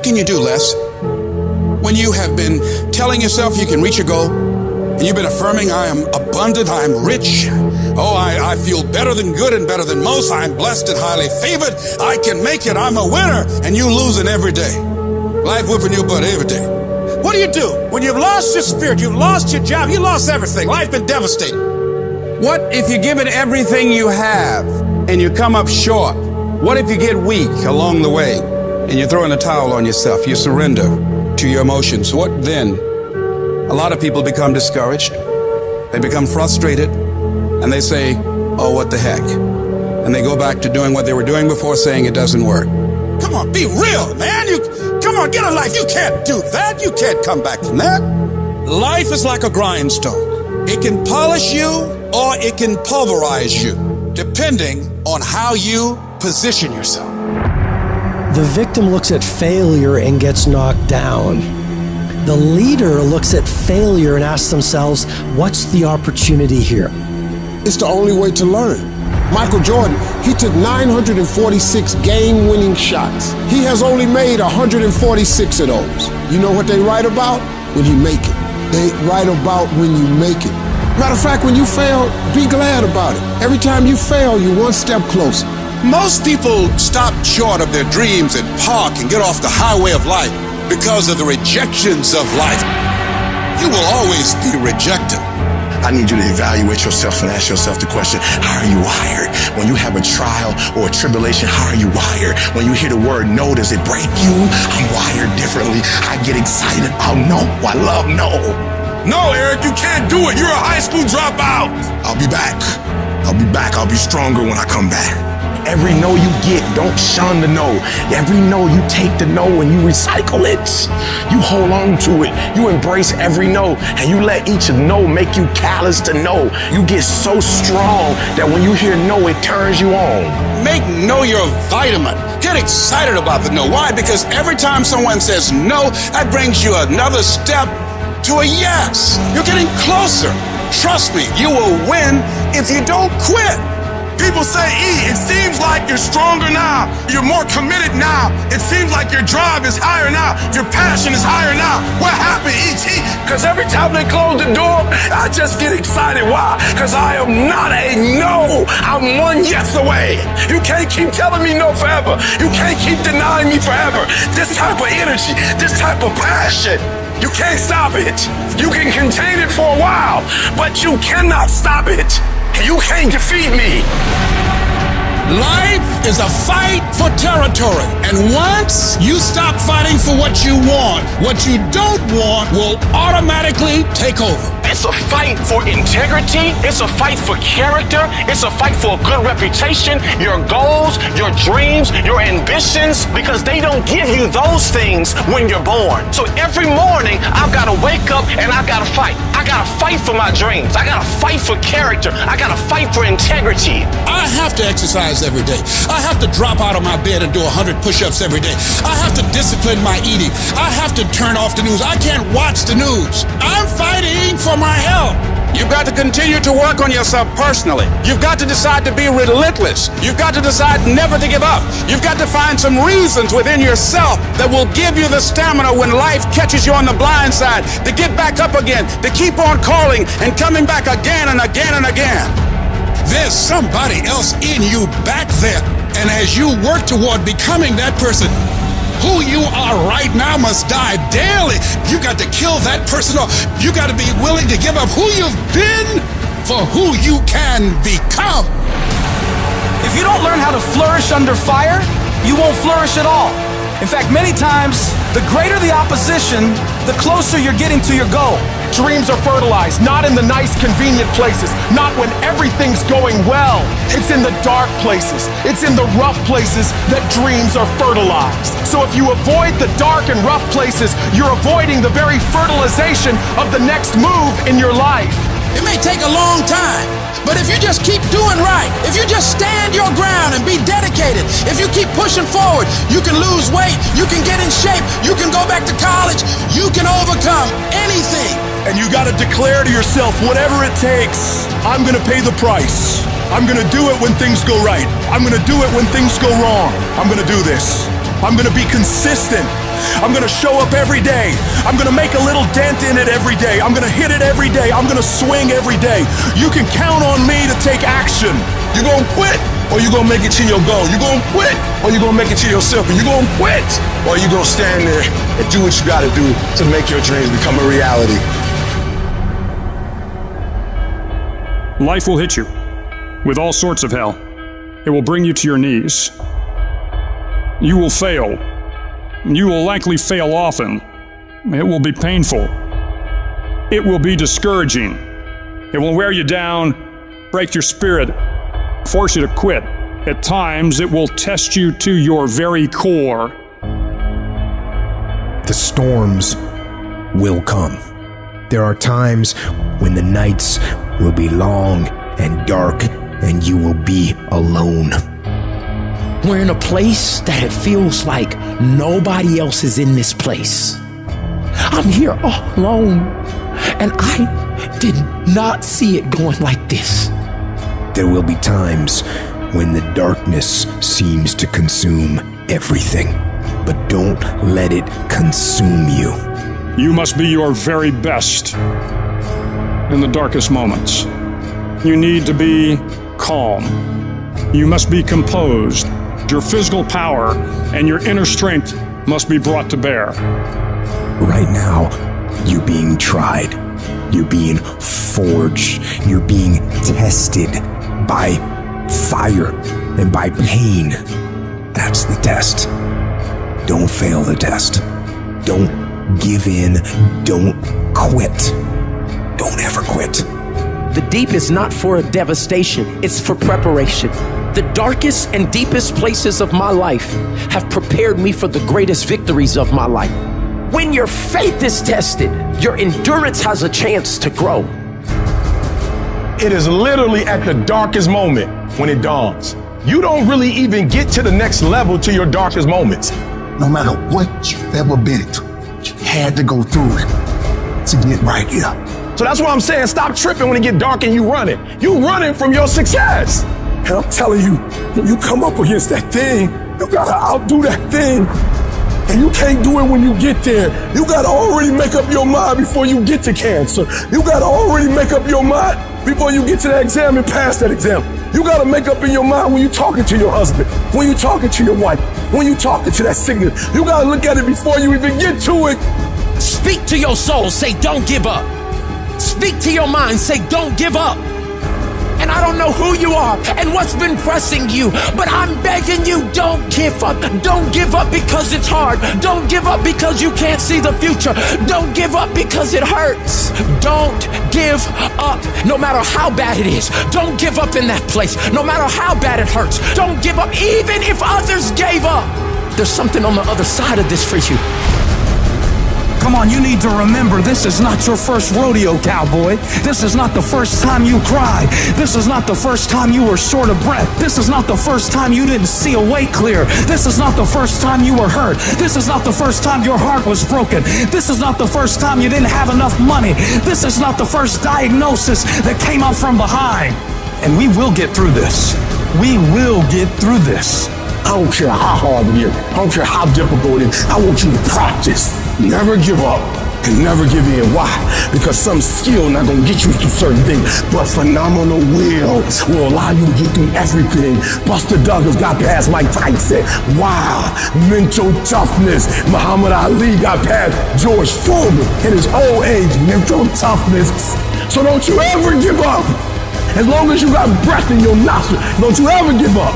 can you do, Les? When you have been telling yourself you can reach a goal, and you've been affirming, I am abundant, I am rich, oh, I feel better than good and better than most, I'm blessed and highly favored, I can make it, I'm a winner, and you losing every day. Life whooping your butt every day. What do you do when you've lost your spirit, you've lost your job, you lost everything, life been devastating? What if you give it everything you have and you come up short? What if you get weak along the way and you throw in a towel on yourself, you surrender to your emotions? What then? A lot of people become discouraged, they become frustrated, and they say, oh, what the heck? And they go back to doing what they were doing before, saying it doesn't work. Come on, be real, man. Come on, get a life. You can't do that. You can't come back from that. Life is like a grindstone. It can polish you or it can pulverize you, depending on how you position yourself. The victim looks at failure and gets knocked down. The leader looks at failure and asks themselves, what's the opportunity here? It's the only way to learn. Michael Jordan, he took 946 game-winning shots. He has only made 146 of those. You know what they write about? When you make it. They write about when you make it. Matter of fact, when you fail, be glad about it. Every time you fail, you're one step closer. Most people stop short of their dreams and park and get off the highway of life because of the rejections of life. You will always be rejected. I need you to evaluate yourself and ask yourself the question, how are you wired? When you have a trial or a tribulation, how are you wired? When you hear the word no, does it break you? I'm wired differently. I get excited about no. I love no. No, Eric, you can't do it. You're a high school dropout. I'll be back. I'll be back. I'll be stronger when I come back. Every no you get, don't shun the no. Every no you take the no and you recycle it. You hold on to it. You embrace every no and you let each no make you callous to no. You get so strong that when you hear no, it turns you on. Make no your vitamin. Get excited about the no. Why? Because every time someone says no, that brings you another step to a yes. You're getting closer. Trust me, you will win if you don't quit. People say, E, it seems like you're stronger now. You're more committed now. It seems like your drive is higher now. Your passion is higher now. What happened, E.T.? Because every time they close the door, I just get excited. Why? Because I am not a no. I'm one yes away. You can't keep telling me no forever. You can't keep denying me forever. This type of energy, this type of passion, you can't stop it. You can contain it for a while, but you cannot stop it. You can't defeat me. Life is a fight for territory. And once you stop fighting for what you want, what you don't want will automatically take over. It's a fight for integrity. It's a fight for character. It's a fight for a good reputation, your goals, your dreams, your ambitions, because they don't give you those things when you're born. So every morning, I've got to wake up and I've got to fight. I got to fight for my dreams. I got to fight for character. I got to fight for integrity. I have to exercise every day. I have to drop out of my bed and do 100 push-ups every day. I have to discipline my eating. I have to turn off the news. I can't watch the news. I'm fighting for my health. You've got to continue to work on yourself personally. You've got to decide to be relentless. You've got to decide never to give up. You've got to find some reasons within yourself that will give you the stamina when life catches you on the blind side to get back up again, to keep on calling and coming back again and again and again. There's somebody else in you back there. And as you work toward becoming that person, who you are right now must die daily. You got to kill that person off. You got to be willing to give up who you've been for who you can become. If you don't learn how to flourish under fire, you won't flourish at all. In fact, many times, the greater the opposition, the closer you're getting to your goal. Dreams are fertilized, not in the nice, convenient places, not when everything's going well. It's in the dark places, it's in the rough places that dreams are fertilized. So if you avoid the dark and rough places, you're avoiding the very fertilization of the next move in your life. It may take a long time, but if you just keep doing right, if you just stand your ground and be dedicated, if you keep pushing forward, you can lose weight, you can get in shape, you can go back to college, you can overcome anything. And you gotta declare to yourself, whatever it takes, I'm gonna pay the price. I'm gonna do it when things go right. I'm gonna do it when things go wrong. I'm gonna do this. I'm gonna be consistent. I'm gonna show up every day. I'm gonna make a little dent in it every day. I'm gonna hit it every day. I'm gonna swing every day. You can count on me to take action. You gonna quit, or you gonna make it to your goal? You gonna quit, or you gonna make it to yourself? And you gonna quit, or you gonna stand there and do what you gotta do to make your dreams become a reality? Life will hit you with all sorts of hell. It will bring you to your knees. You will fail. You will likely fail often. It will be painful. It will be discouraging. It will wear you down, break your spirit, force you to quit. At times, it will test you to your very core. The storms will come. There are times when the nights will be long and dark and you will be alone. We're in a place that it feels like nobody else is in this place. I'm here all alone, and I did not see it going like this. There will be times when the darkness seems to consume everything, but don't let it consume you. You must be your very best in the darkest moments. You need to be calm. You must be composed. Your physical power and your inner strength must be brought to bear. Right now, you're being tried. You're being forged. You're being tested by fire and by pain. That's the test. Don't fail the test. Don't give in. Don't quit. Don't ever quit. The deep is not for a devastation, it's for preparation. The darkest and deepest places of my life have prepared me for the greatest victories of my life. When your faith is tested, your endurance has a chance to grow. It is literally at the darkest moment when it dawns. You don't really even get to the next level to your darkest moments. No matter what you've ever been through, you had to go through it to get right here. So that's why I'm saying stop tripping when it get dark and you running. You running from your success. And I'm telling you, when you come up against that thing, you gotta outdo that thing. And you can't do it when you get there. You gotta already make up your mind before you get to cancer. You gotta already make up your mind before you get to that exam and pass that exam. You gotta make up in your mind when you're talking to your husband, when you're talking to your wife, when you're talking to that sickness. You gotta look at it before you even get to it. Speak to your soul, say don't give up. Speak to your mind, say don't give up. And I don't know who you are and what's been pressing you, but I'm begging you, don't give up. Don't give up because it's hard. Don't give up because you can't see the future. Don't give up because it hurts. Don't give up no matter how bad it is. Don't give up in that place no matter how bad it hurts. Don't give up even if others gave up. There's something on the other side of this for you. Come on, you need to remember, this is not your first rodeo, cowboy. This is not the first time you cried. This is not the first time you were short of breath. This is not the first time you didn't see a way clear. This is not the first time you were hurt. This is not the first time your heart was broken. This is not the first time you didn't have enough money. This is not the first diagnosis that came up from behind. And we will get through this. We will get through this. I don't care how hard it is. I don't care how difficult it is. I want you to practice. Never give up and never give in. Why? Because some skill not gonna get you through certain things, but phenomenal will allow you to get through everything. Buster Douglas got past Mike Tyson. Wow. Mental toughness. Muhammad Ali got past George Foreman in his old age. Mental toughness. So don't you ever give up. As long as you got breath in your nostril, don't you ever give up.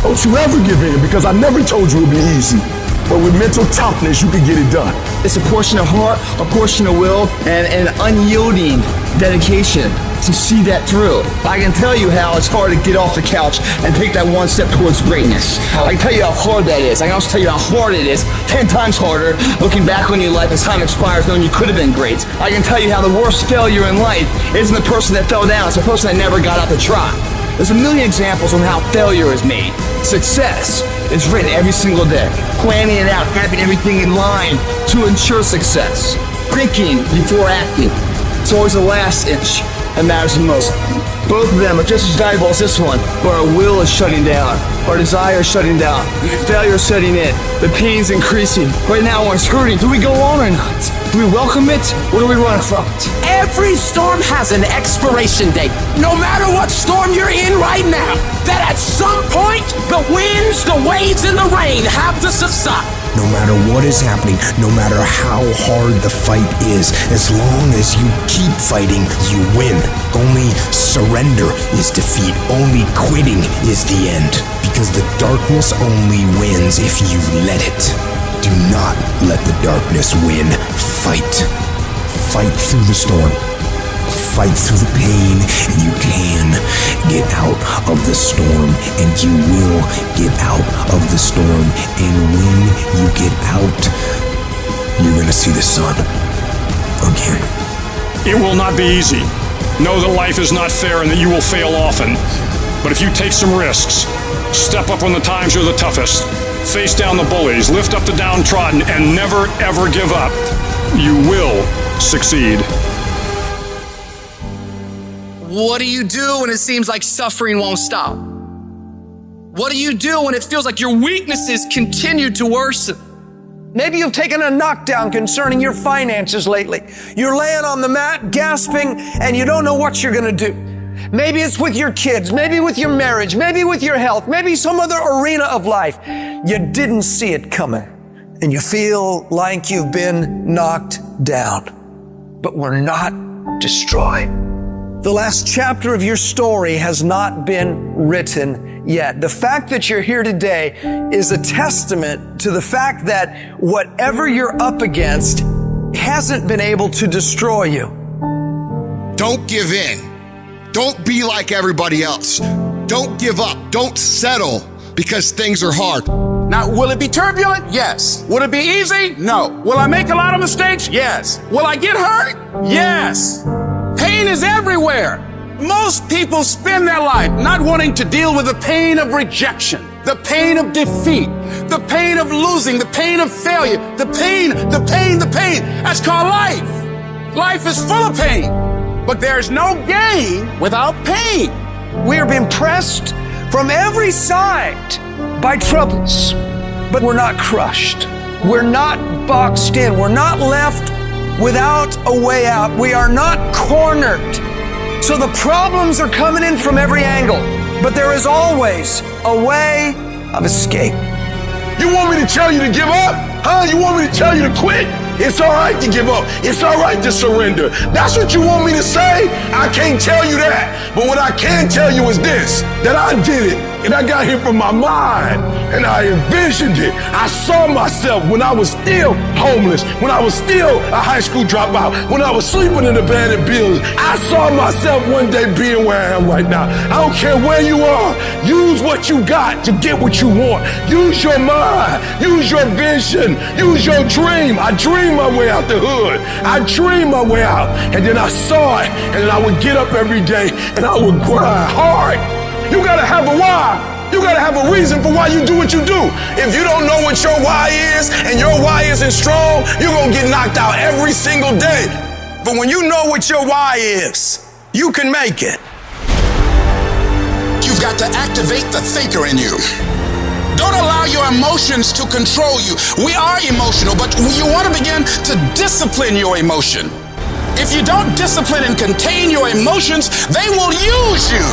Don't you ever give in, because I never told you it would be easy. But with mental toughness, you can get it done. It's a portion of heart, a portion of will, and an unyielding dedication to see that through. I can tell you how it's hard to get off the couch and take that one step towards greatness. I can tell you how hard that is. I can also tell you how hard it is, 10 times harder, looking back on your life as time expires knowing you could have been great. I can tell you how the worst failure in life isn't the person that fell down, it's the person that never got out to try. There's a million examples on how failure is made. Success is written every single day. Planning it out, having everything in line to ensure success. Thinking before acting. It's always the last inch that matters the most. Both of them are just as valuable as this one, where our will is shutting down, our desire is shutting down, failure is setting in, the pain's increasing. Right now we're hurting. Do we go on or not? Do we welcome it, or do we run from it? Every storm has an expiration date. No matter what storm you're in right now, that at some point, the winds, the waves, and the rain have to subside. No matter what is happening, no matter how hard the fight is, as long as you keep fighting, you win. Only surrender is defeat. Only quitting is the end. Because the darkness only wins if you let it. Do not let the darkness win. Fight. Fight through the storm. Fight through the pain, and you can get out of the storm, and you will get out of the storm. And when you get out, you're gonna see the sun again. It will not be easy. Know that life is not fair and that you will fail often. But if you take some risks, step up when the times are the toughest, face down the bullies, lift up the downtrodden, and never ever give up, you will succeed. What do you do when it seems like suffering won't stop? What do you do when it feels like your weaknesses continue to worsen? Maybe you've taken a knockdown concerning your finances lately. You're laying on the mat, gasping, and you don't know what you're going to do. Maybe it's with your kids, maybe with your marriage, maybe with your health, maybe some other arena of life. You didn't see it coming, and you feel like you've been knocked down. But we're not destroyed. The last chapter of your story has not been written yet. The fact that you're here today is a testament to the fact that whatever you're up against hasn't been able to destroy you. Don't give in. Don't be like everybody else. Don't give up. Don't settle because things are hard. Now, will it be turbulent? Yes. Will it be easy? No. Will I make a lot of mistakes? Yes. Will I get hurt? Yes. Pain is everywhere. Most people spend their life not wanting to deal with the pain of rejection, the pain of defeat, the pain of losing, the pain of failure, the pain. That's called life. Life is full of pain, but there's no gain without pain. We are being pressed from every side by troubles, but we're not crushed. We're not boxed in. We're not left without a way out. We are not cornered. So the problems are coming in from every angle, but there is always a way of escape. You want me to tell you to give up? Huh? You want me to tell you to quit? It's all right to give up. It's all right to surrender. That's what you want me to say? I can't tell you that. But what I can tell you is this, that I did it, and I got here from my mind, and I envisioned it. I saw myself when I was still homeless, when I was still a high school dropout, when I was sleeping in abandoned buildings. I saw myself one day being where I am right now. I don't care where you are. Use what you got to get what you want. Use your mind. Use your vision. Use your dream. I dreamed my way out the hood. I dreamed my way out, and then I saw it, and then I would get up every day, and I would grind hard. You gotta have a why. You gotta have a reason for why you do what you do. If you don't know what your why is, and your why isn't strong, you're gonna get knocked out every single day. But when you know what your why is, you can make it. You've got to activate the thinker in you. Don't allow your emotions to control you. We are emotional, but you want to begin to discipline your emotion. If you don't discipline and contain your emotions, they will use you.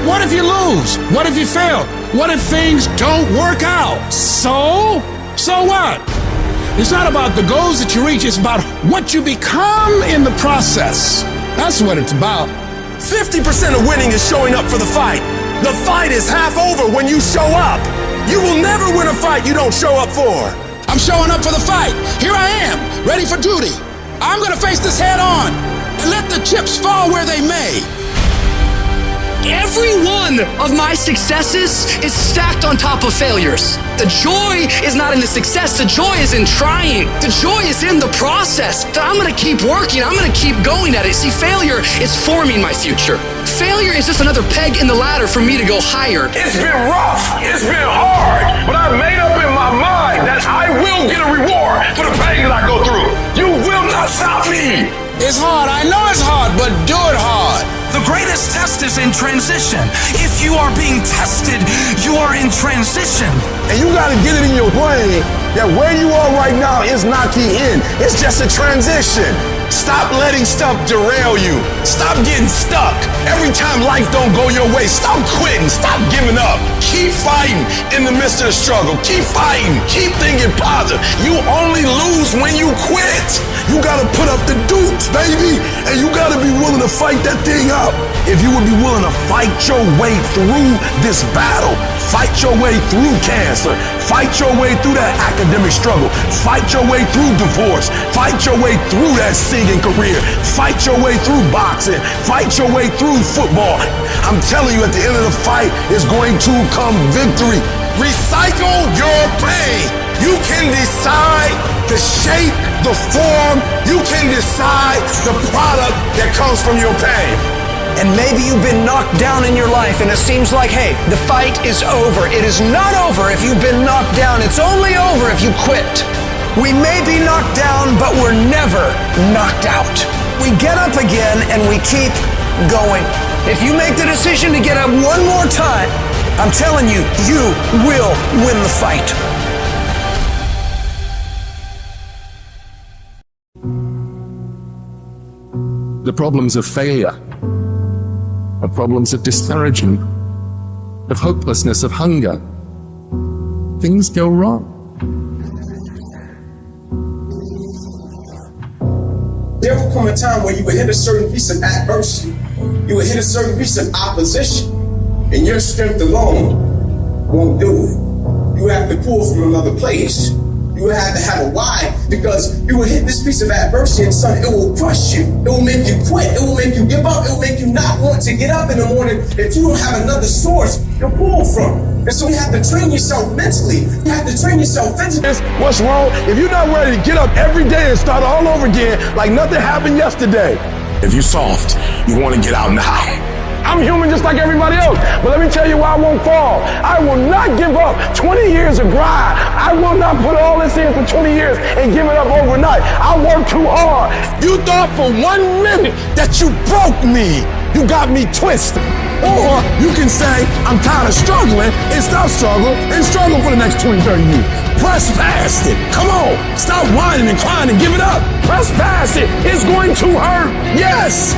What if you lose? What if you fail? What if things don't work out? So what? It's not about the goals that you reach, it's about what you become in the process. That's what it's about. 50% of winning is showing up for the fight. The fight is half over when you show up. You will never win a fight you don't show up for. I'm showing up for the fight. Here I am, ready for duty. I'm gonna face this head on and let the chips fall where they may. Every one of my successes is stacked on top of failures. The joy is not in the success, the joy is in trying. The joy is in the process. That I'm gonna keep working, I'm gonna keep going at it. See, failure is forming my future. Failure is just another peg in the ladder for me to go higher. It's been rough, it's been hard, but I made up in my mind that I will get a reward for the pain that I go through. You will not stop me. It's hard, I know it's hard, but do it hard. The greatest This test is in transition. If you are being tested, you are in transition. And you got to get it in your brain that where you are right now is not the end. It's just a transition. Stop letting stuff derail you. Stop getting stuck. Every time life don't go your way, stop quitting. Stop giving up. Keep fighting in the midst of the struggle. Keep fighting. Keep thinking positive. You only lose when you quit. You got to put up the dukes, baby. And you got to be willing to fight that thing out. If you would be willing to fight your way through this battle, fight your way through cancer, fight your way through that academic struggle, fight your way through divorce, fight your way through that singing career, fight your way through boxing, fight your way through football. I'm telling you, at the end of the fight is going to come victory. Recycle your pain. You can decide the shape, the form. You can decide the product that comes from your pain. And maybe you've been knocked down in your life and it seems like, hey, the fight is over. It is not over if you've been knocked down. It's only over if you quit. We may be knocked down, but we're never knocked out. We get up again and we keep going. If you make the decision to get up one more time, I'm telling you, you will win the fight. The problems of failure, of problems of discouragement, of hopelessness, of hunger. Things go wrong. There will come a time where you will hit a certain piece of adversity. You will hit a certain piece of opposition, and your strength alone won't do it. You have to pull from another place. You have to have a why, because you will hit this piece of adversity and son, it will crush you. It will make you quit. It will make you give up. It will make you not want to get up in the morning if you don't have another source to pull from. And so you have to train yourself mentally. You have to train yourself physically. What's wrong? If you're not ready to get up every day and start all over again like nothing happened yesterday. If you're soft, you want to get out now. I'm human just like everybody else, but let me tell you why I won't fall. I will not give up 20 years of grind. I will not put all this in for 20 years and give it up overnight. I work too hard. You thought for 1 minute that you broke me. You got me twisted. Or you can say, I'm tired of struggling and stop struggling and struggle for the next 20, 30 years. Press past it. Come on. Stop whining and crying and give it up. Press past it. It's going to hurt. Yes.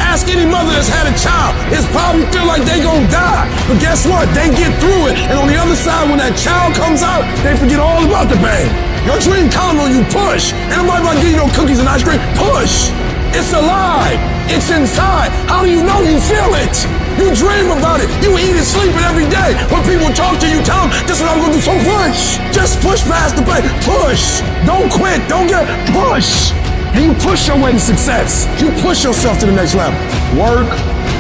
Ask any mother that's had a child. It's probably feel like they gonna die. But guess what? They get through it. And on the other side, when that child comes out, they forget all about the pain. Your dream counts on you. Push. And nobody about to give you no cookies and ice cream. Push. It's alive. It's inside. How do you know you feel it? You dream about it. You eat and sleep it every day. When people talk to you, tell them, this is what I'm gonna do. So push. Just push past the pain. Push. Don't quit. Don't get push. And you push your way to success. You push yourself to the next level. Work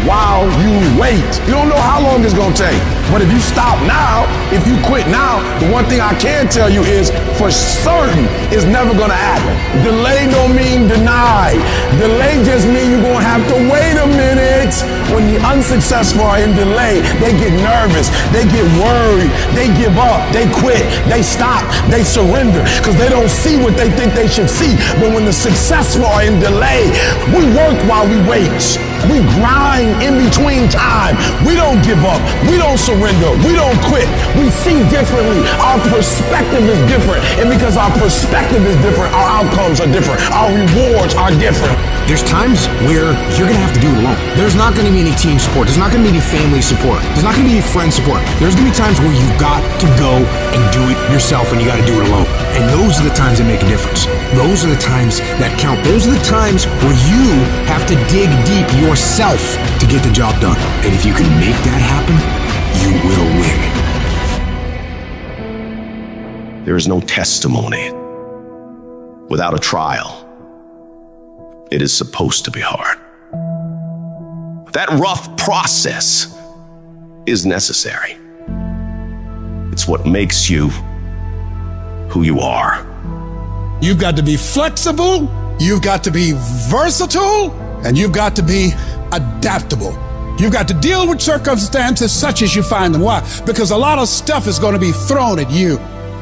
while you wait. You don't know how long it's gonna take. But if you stop now, if you quit now, the one thing I can tell you is for certain it's never gonna happen. Delay don't mean deny. Delay just means you're gonna have to wait a minute. When the unsuccessful are in delay, they get nervous, they get worried, they give up, they quit, they stop, they surrender, because they don't see what they think they should see. But when the successful are in delay, we work while we wait. We grind in between time. We don't give up. We don't surrender. We don't quit. We see differently. Our perspective is different. And because our perspective is different, our outcomes are different. Our rewards are different. There's times where you're going to have to do it alone. There's not going to be any team support. There's not going to be any family support. There's not going to be any friend support. There's going to be times where you've got to go and do it yourself, and you got to do it alone. And those are the times that make a difference. Those are the times that count. Those are the times where you have to dig deep yourself to get the job done. And if you can make that happen, you will win. There is no testimony without a trial. It is supposed to be hard. That rough process is necessary. It's what makes you who you are. You've got to be flexible, you've got to be versatile, and you've got to be adaptable. You've got to deal with circumstances such as you find them. Why? Because a lot of stuff is going to be thrown at you.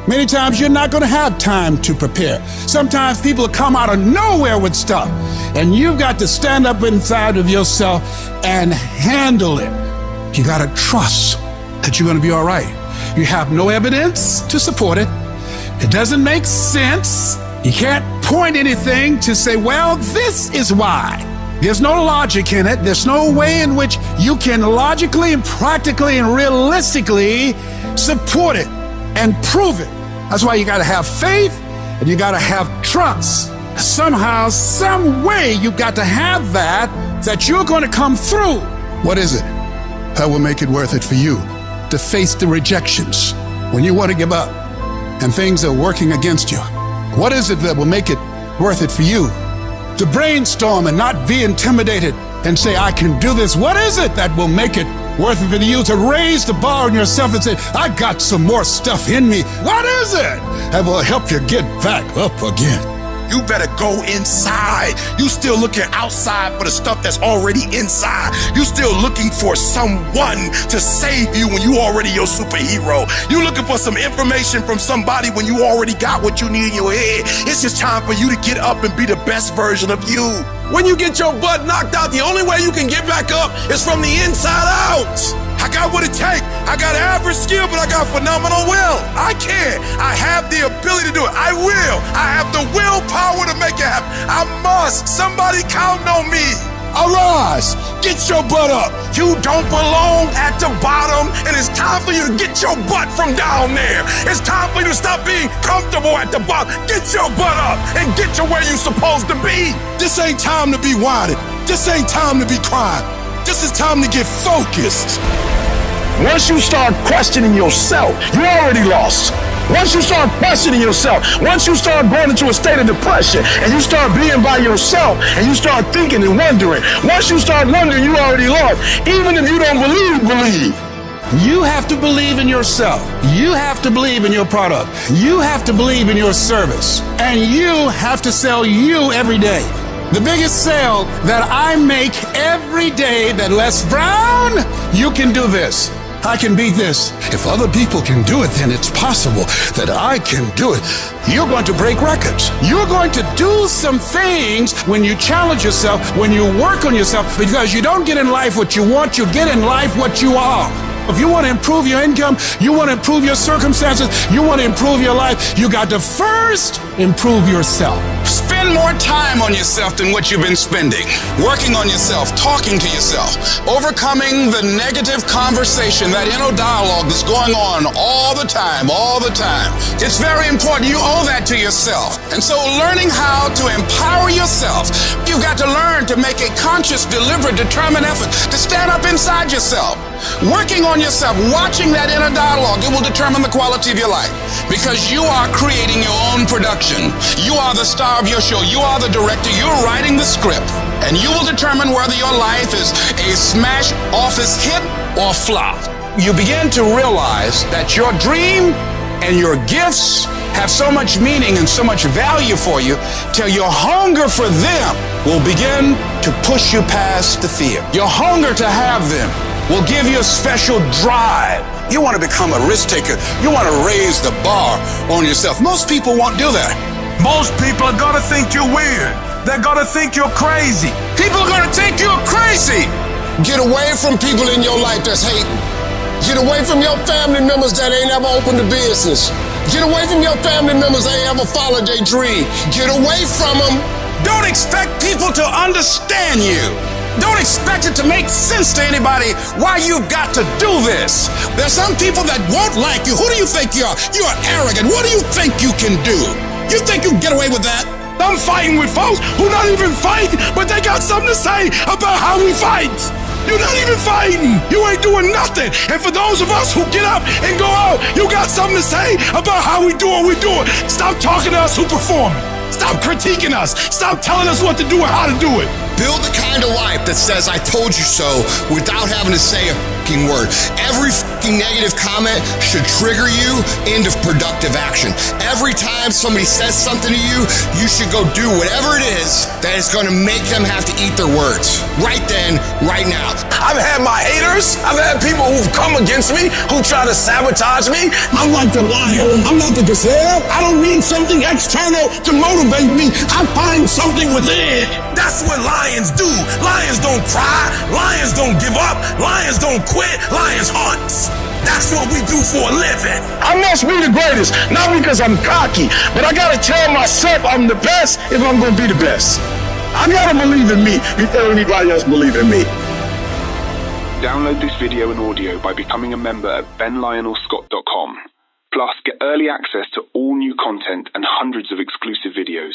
Many times you're not going to have time to prepare. Sometimes people come out of nowhere with stuff. And you've got to stand up inside of yourself and handle it. You got to trust that you're going to be all right. You have no evidence to support it. It doesn't make sense. You can't point anything to say, well, this is why. There's no logic in it. There's no way in which you can logically and practically and realistically support it and prove it. That's why you got to have faith and you got to have trust. Somehow, some way, you got to have that you're going to come through. What is it that will make it worth it for you to face the rejections when you want to give up and things are working against you? What is it that will make it worth it for you to brainstorm and not be intimidated and say, I can do this? What is it that will make it worth it for you to raise the bar on yourself and say, I got some more stuff in me? What is it that will help you get back up again? You better go inside. You still looking outside for the stuff that's already inside. You still looking for someone to save you when you already your superhero. You looking for some information from somebody when you already got what you need in your head. It's just time for you to get up and be the best version of you. When you get your butt knocked out, the only way you can get back up is from the inside out. I got what it takes. I got average skill, but I got phenomenal will. I can. I have the ability to do it. I will. I have the willpower to make it happen. I must. Somebody count on me. Arise. Get your butt up. You don't belong at the bottom, and it's time for you to get your butt from down there. It's time for you to stop being comfortable at the bottom. Get your butt up and get to where you're supposed to be. This ain't time to be whining. This ain't time to be crying. This is time to get focused. Once you start questioning yourself, you already lost. Once you start questioning yourself, once you start going into a state of depression and you start being by yourself and you start thinking and wondering, once you start wondering, you already lost. Even if you don't believe. You have to believe in yourself. You have to believe in your product. You have to believe in your service. And you have to sell you every day. The biggest sale that I make every day that Les Brown, you can do this. I can beat this. If other people can do it, then it's possible that I can do it. You're going to break records. You're going to do some things when you challenge yourself, when you work on yourself, because you don't get in life what you want, you get in life what you are. If you want to improve your income, you want to improve your circumstances, you want to improve your life, you got to first improve yourself. Spend more time on yourself than what you've been spending. Working on yourself, talking to yourself, overcoming the negative conversation, that inner dialogue that's going on all the time. It's very important. You owe that to yourself. And so learning how to empower yourself, you've got to learn to make a conscious, deliberate, determined effort to stand up inside yourself. Working on yourself, watching that inner dialogue, it will determine the quality of your life, because you are creating your own production. You are the star of your show. You are the director. You're writing the script, and you will determine whether your life is a smash office hit or flop. You begin to realize that your dream and your gifts have so much meaning and so much value for you till your hunger for them will begin to push you past the fear. Your hunger to have them will give you a special drive. You want to become a risk taker. You want to raise the bar on yourself. Most people won't do that. Most people are gonna think you're weird. They're gonna think you're crazy. People are gonna think you're crazy. Get away from people in your life that's hating. Get away from your family members that ain't ever opened a business. Get away from your family members that ain't ever followed their dream. Get away from them. Don't expect people to understand you. Don't expect it to make sense to anybody why you've got to do this. There's some people that won't like you. Who do you think you are? You're arrogant. What do you think you can do? You think you can get away with that? I'm fighting with folks who not even fighting, but they got something to say about how we fight. You're not even fighting. You ain't doing nothing. And for those of us who get up and go out, you got something to say about how we do what we do. Stop talking to us who perform. Stop critiquing us. Stop telling us what to do and how to do it. Build the kind of life that says, I told you so, without having to say a fucking word. Every fucking negative comment should trigger you into productive action. Every time somebody says something to you, you should go do whatever it is that is going to make them have to eat their words. Right then, right now. I've had my haters. I've had people who've come against me, who try to sabotage me. I'm like the lion. I'm not the gazelle. I don't need something external to motivate me. I find something within. That's what lions do. Lions don't cry. Lions don't give up. Lions don't quit. Lions hunt. That's what we do for a living. I must be the greatest, not because I'm cocky, but I gotta tell myself I'm the best if I'm gonna be the best. I gotta believe in me before anybody else believe in me. Download this video and audio by becoming a member at benlionelscott.com. Plus, get early access to all new content and hundreds of exclusive videos.